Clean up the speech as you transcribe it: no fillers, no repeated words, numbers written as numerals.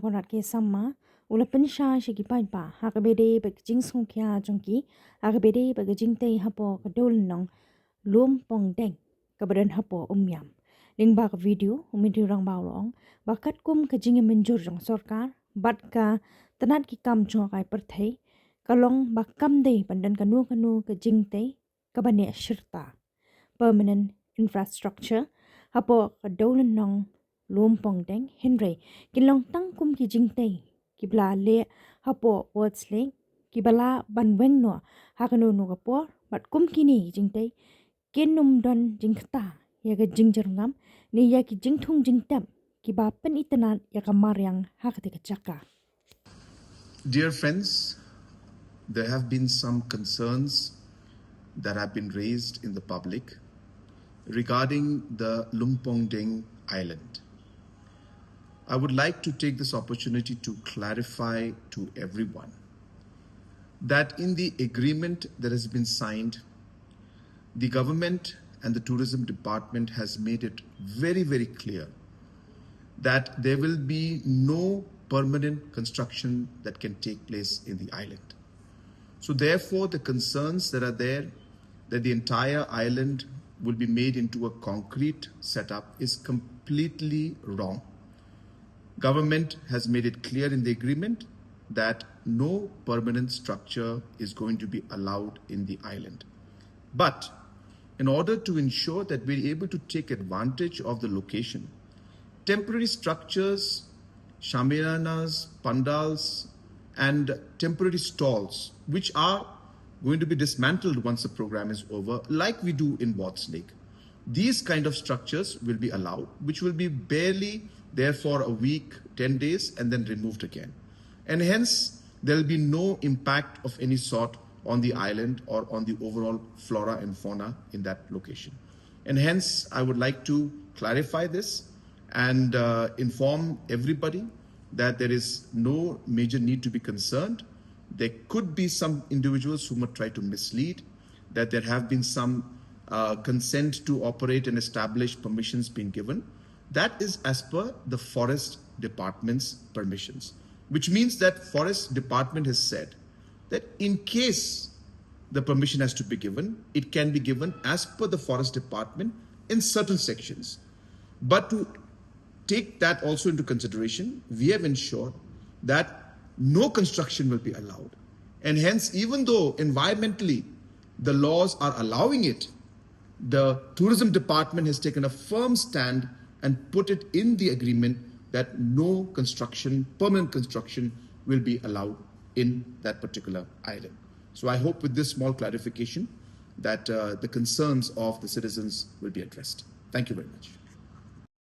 konat ke sama ula pensha shiki pai pa hakabede bag jing songkya jongki hakabede bag jingtei hapoh kadol nong Lumpongdeng kabadan hapoh umyam ling bak video umidi rang bawrong bakat kum ka jingi menjur jong sorkar bat ka tanat ki kam jo kai perthai kalong bakam dei pandan kanu ka jingtei kabane shyrta permanent infrastructure hapoh kadol nong Lumpongdeng Henry kilong tangkum ki jingtei kibla le hapoh words le kibala banweng no hakanu no kapor bat kum kini jingtei kenum don jingta yaga jingjerngam ni yaki jingthung jingtem kiba pen itanat yaga maryang hakati kachaka. Dear friends, there have been some concerns that have been raised in the public regarding the Lumpongdeng island. I would like to take this opportunity to clarify to everyone that in the agreement that has been signed, the government and the tourism department has made it very, very clear that there will be no permanent construction that can take place in the island. So therefore, the concerns that are there that the entire island will be made into a concrete setup is completely wrong. Government has made it clear in the agreement that no permanent structure is going to be allowed in the island. But in order to ensure that we're able to take advantage of the location, temporary structures, shamiranas, pandals, and temporary stalls, which are going to be dismantled once the program is over, like we do in Watts Lake. These kind of structures will be allowed, which will be barely there for a week, 10 days, and then removed again. And hence, there will be no impact of any sort on the island or on the overall flora and fauna in that location. And hence, I would like to clarify this and inform everybody that there is no major need to be concerned. There could be some individuals who might try to mislead, that there have been some consent to operate and establish permissions being given. That is as per the Forest Department's permissions, which means that Forest Department has said that in case the permission has to be given, it can be given as per the Forest Department in certain sections. But to take that also into consideration, we have ensured that no construction will be allowed. And hence, even though environmentally the laws are allowing it, the Tourism Department has taken a firm stand and put it in the agreement that no construction, permanent construction, will be allowed in that particular island. So I hope with this small clarification that the concerns of the citizens will be addressed. Thank you very much.